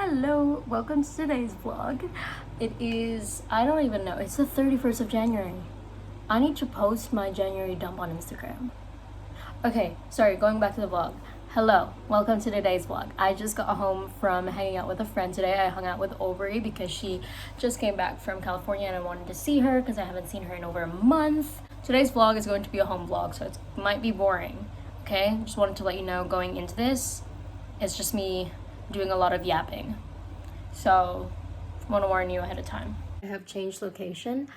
Hello, welcome to today's vlog. It is, I don't even know, it's the 31st of January. I need to post my January dump on Instagram. Okay, sorry, going back to the vlog. Hello, welcome to today's vlog. I just got home from hanging out with a friend today. I hung out with Aubrey because she just came back from California and I wanted to see her because I haven't seen her in over a month. Today's vlog is going to be a home vlog, so it might be boring, okay? Just wanted to let you know going into this, it's just me doing a lot of yapping, so I want to warn you ahead of time. I have changed location,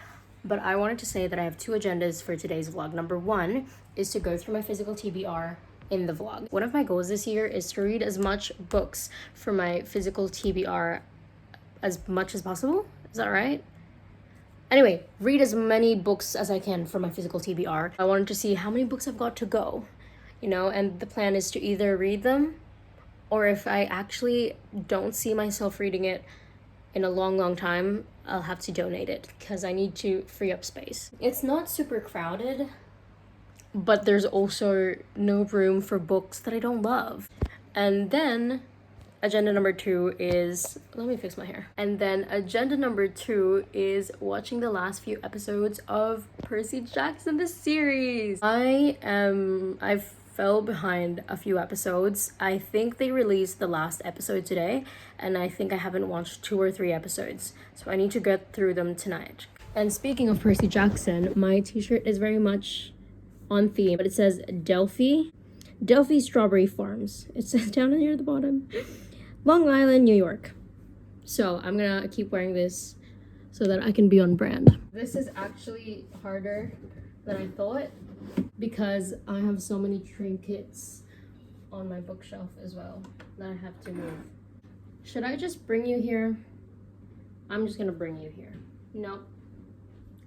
but I wanted to say that I have two agendas for today's vlog. Number one is to go through my physical TBR in the vlog. One of my goals this year is to read as much books for my physical TBR as much as possible. Is that right? Anyway, read as many books as I can for my physical TBR. I wanted to see how many books I've got to go, you know, and the plan is to either read them, or if I actually don't see myself reading it in a long time, I'll have to donate it because I need to free up space. It's not super crowded, but there's also no room for books that I don't love. And then agenda number two is, let me fix my hair. And then agenda number two is watching the last few episodes of Percy Jackson, the series. I've fell behind a few episodes. I think they released the last episode today, and I think I haven't watched 2 or 3 episodes, so I need to get through them tonight. And speaking of Percy Jackson, my t-shirt is very much on theme, but it says Delphi Strawberry Farms. It says down here at the bottom, Long Island, New York. So I'm gonna keep wearing this so that I can be on brand. This is actually harder than I thought, because I have so many trinkets on my bookshelf as well that I have to move. Should I just bring you here? I'm just gonna bring you here. No,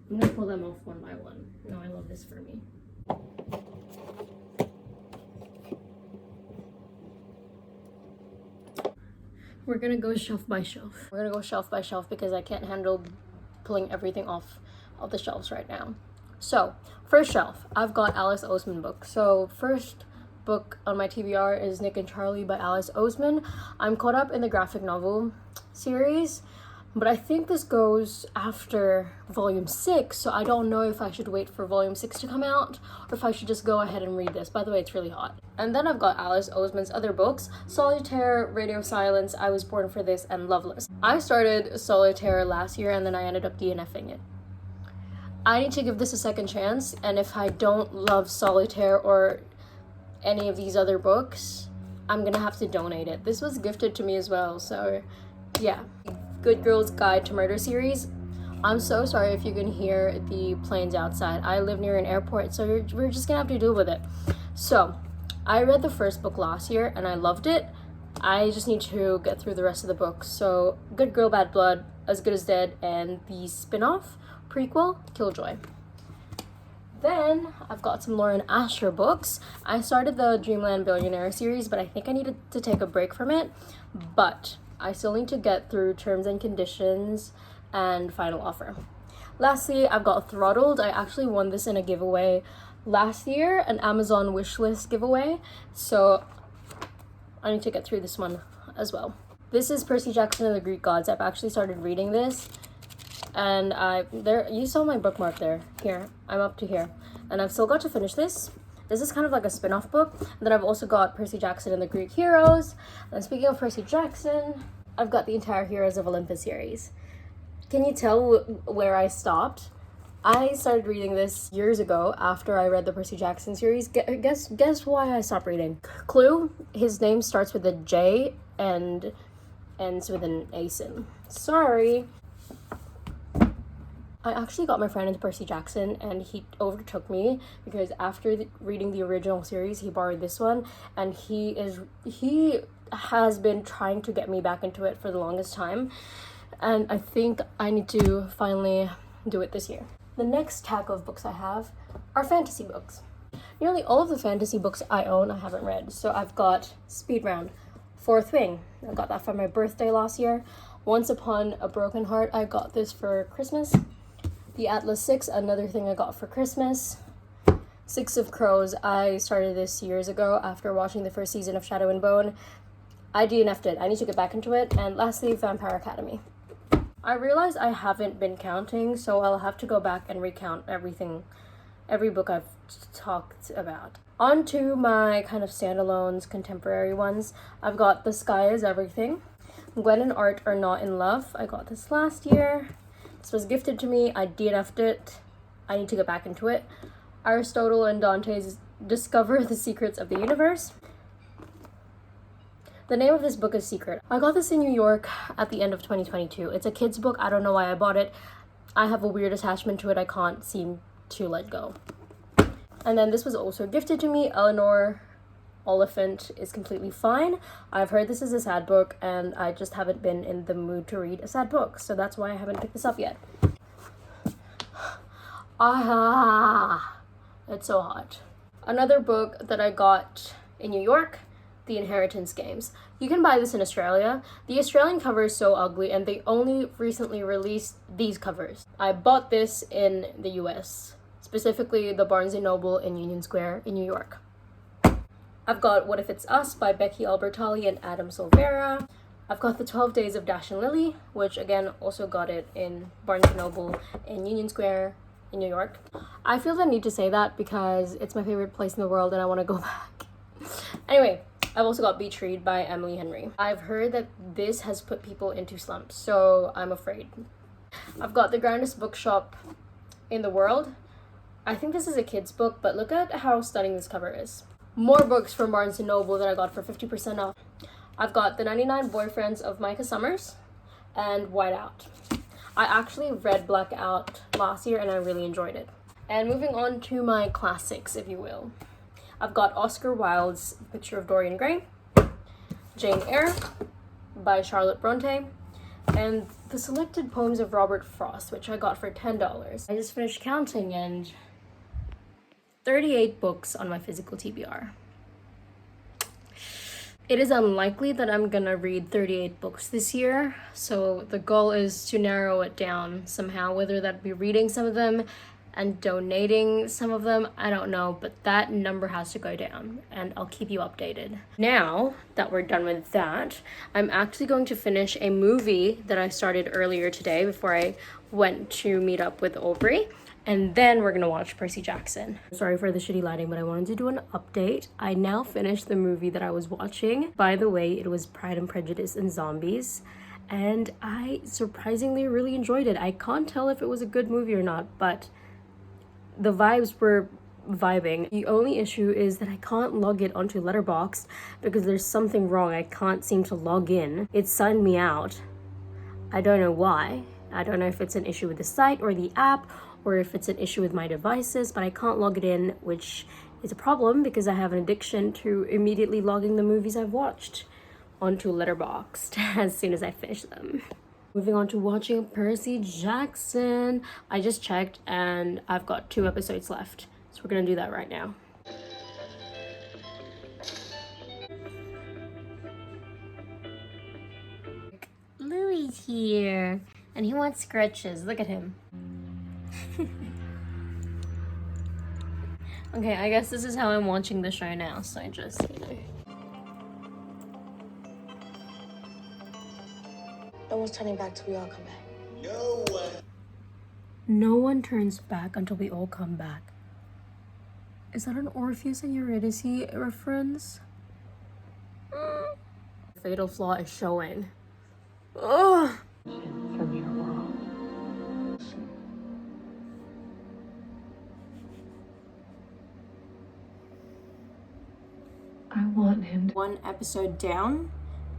I'm gonna pull them off one by one. No, I love this for me. We're gonna go shelf by shelf. We're gonna go shelf by shelf because I can't handle pulling everything off of the shelves right now. So, first shelf, I've got Alice Oseman books. So, first book on my TBR is Nick and Charlie by Alice Oseman. I'm caught up in the graphic novel series, but I think this goes after volume 6, so I don't know if I should wait for volume 6 to come out, or if I should just go ahead and read this. By the way, it's really hot. And then I've got Alice Oseman's other books, Solitaire, Radio Silence, I Was Born for This, and Loveless. I started Solitaire last year, and then I ended up DNFing it. I need to give this a second chance, and if I don't love Solitaire or any of these other books, I'm gonna have to donate it. This was gifted to me as well, so yeah. Good Girl's Guide to Murder series. I'm so sorry if you can hear the planes outside. I live near an airport, so we're just gonna have to deal with it. So, I read the first book last year, and I loved it. I just need to get through the rest of the books. So, Good Girl, Bad Blood, As Good as Dead, and the spin-off prequel, Killjoy. Then I've got some Lauren Asher books. I started the Dreamland Billionaire series, but I think I needed to take a break from it. But I still need to get through Terms and Conditions and Final Offer. Lastly, I've got Throttled. I actually won this in a giveaway last year, an Amazon wishlist giveaway. So I need to get through this one as well. This is Percy Jackson and the Greek Gods. I've actually started reading this. And you saw my bookmark there. Here, I'm up to here. And I've still got to finish this. This is kind of like a spin-off book. And then I've also got Percy Jackson and the Greek Heroes. And speaking of Percy Jackson, I've got the entire Heroes of Olympus series. Can you tell where I stopped? I started reading this years ago after I read the Percy Jackson series. Guess why I stopped reading? Clue, his name starts with a J and ends with an ASIN. Sorry. I actually got my friend into Percy Jackson, and he overtook me because after reading the original series, he borrowed this one, and he has been trying to get me back into it for the longest time, and I think I need to finally do it this year. The next stack of books I have are fantasy books. Nearly all of the fantasy books I own I haven't read, so I've got Speed Round, Fourth Wing. I got that for my birthday last year. Once Upon a Broken Heart, I got this for Christmas. The Atlas 6, another thing I got for Christmas. Six of Crows, I started this years ago after watching the first season of Shadow and Bone. I DNF'd it. I need to get back into it. And lastly, Vampire Academy. I realized I haven't been counting, so I'll have to go back and recount every book I've talked about. On to my kind of standalones, contemporary ones. I've got The Sky is Everything. Gwen and Art Are Not in Love. I got this last year. This was gifted to me. I DNF'd it. I need to get back into it. Aristotle and Dante's Discover the Secrets of the Universe. The name of this book is Secret. I got this in New York at the end of 2022. It's a kid's book. I don't know why I bought it. I have a weird attachment to it. I can't seem to let go. And then this was also gifted to me. Eleanor Oliphant is Completely Fine. I've heard this is a sad book and I just haven't been in the mood to read a sad book. So that's why I haven't picked this up yet. It's so hot. Another book that I got in New York, The Inheritance Games. You can buy this in Australia. The Australian cover is so ugly and they only recently released these covers. I bought this in the US, specifically the Barnes & Noble in Union Square in New York. I've got What If It's Us by Becky Albertalli and Adam Silvera. I've got The 12 Days of Dash and Lily, which again also got it in Barnes & Noble in Union Square in New York. I feel the need to say that because it's my favorite place in the world and I want to go back. Anyway, I've also got Beach Read by Emily Henry. I've heard that this has put people into slumps, so I'm afraid. I've got The Grandest Bookshop in the World. I think this is a kid's book, but look at how stunning this cover is. More books from Barnes & Noble that I got for 50% off. I've got The 99 Boyfriends of Micah Summers and Whiteout. I actually read Blackout last year and I really enjoyed it. And moving on to my classics, if you will. I've got Oscar Wilde's Picture of Dorian Gray, Jane Eyre by Charlotte Bronte, and The Selected Poems of Robert Frost, which I got for $10. I just finished counting and 38 books on my physical TBR. It is unlikely that I'm gonna read 38 books this year, so the goal is to narrow it down somehow, whether that be reading some of them and donating some of them, I don't know, but that number has to go down and I'll keep you updated. Now that we're done with that, I'm actually going to finish a movie that I started earlier today before I went to meet up with Aubrey. And then we're gonna watch Percy Jackson. Sorry for the shitty lighting, but I wanted to do an update. I now finished the movie that I was watching. By the way, it was Pride and Prejudice and Zombies. And I surprisingly really enjoyed it. I can't tell if it was a good movie or not, but the vibes were vibing. The only issue is that I can't log it onto Letterboxd because there's something wrong. I can't seem to log in. It signed me out. I don't know why. I don't know if it's an issue with the site or the app, or if it's an issue with my devices, but I can't log it in, which is a problem because I have an addiction to immediately logging the movies I've watched onto Letterboxd as soon as I finish them. Moving on to watching Percy Jackson. I just checked and I've got 2 episodes left, so we're gonna do that right now. Louis here, and he wants scratches. Look at him. Okay, I guess this is how I'm watching the show now, so I just, No one's turning back till we all come back. No one. No one turns back until we all come back. Is that an Orpheus and Eurydice reference? Fatal flaw is showing. Ugh. From your world. I want him. 1 episode down.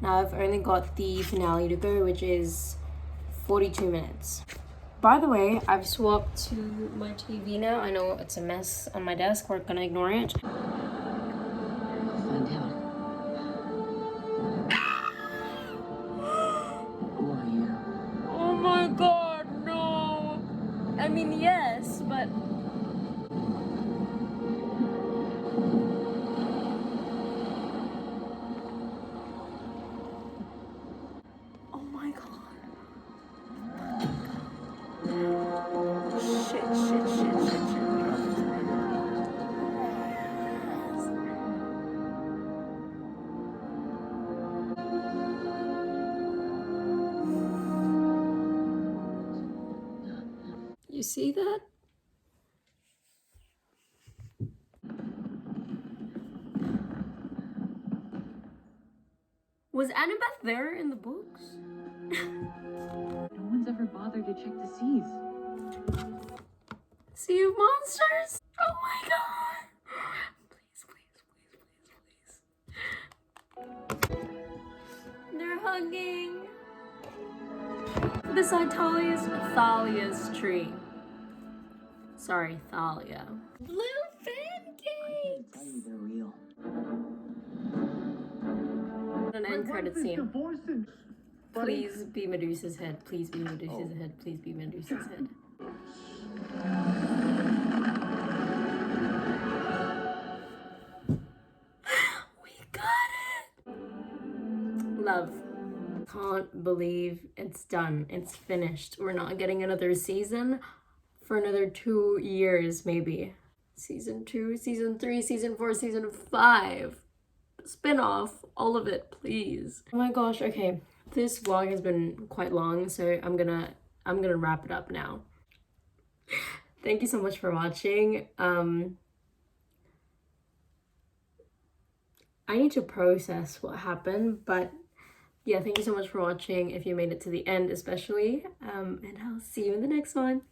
Now I've only got the finale to go, which is 42 minutes. By the way, I've swapped to my TV now. I know it's a mess on my desk. We're gonna ignore it. Find out. Who are you? Oh my god, no! I mean, yes, but... Oh my god. Shit. You see that? Was Annabeth there in the books? No one's ever bothered to check the seas. Sea of Monsters? Oh my god! Please, please, please, please, please. They're hugging. Beside Thalia's tree. Sorry, Thalia. Blue pancakes! They're real. An end credit scene. Please be Medusa's head. Please be Medusa's head. Please be Medusa's head. We got it! Love. Can't believe it's done. It's finished. We're not getting another season for another 2 years, maybe. Season 2, season 3, season 4, season 5. Spin-off, all of it, please. Oh my gosh, okay. This vlog has been quite long, so I'm gonna wrap it up now. Thank you so much for watching. I need to process what happened, but yeah, thank you so much for watching if you made it to the end especially. And I'll see you in the next one.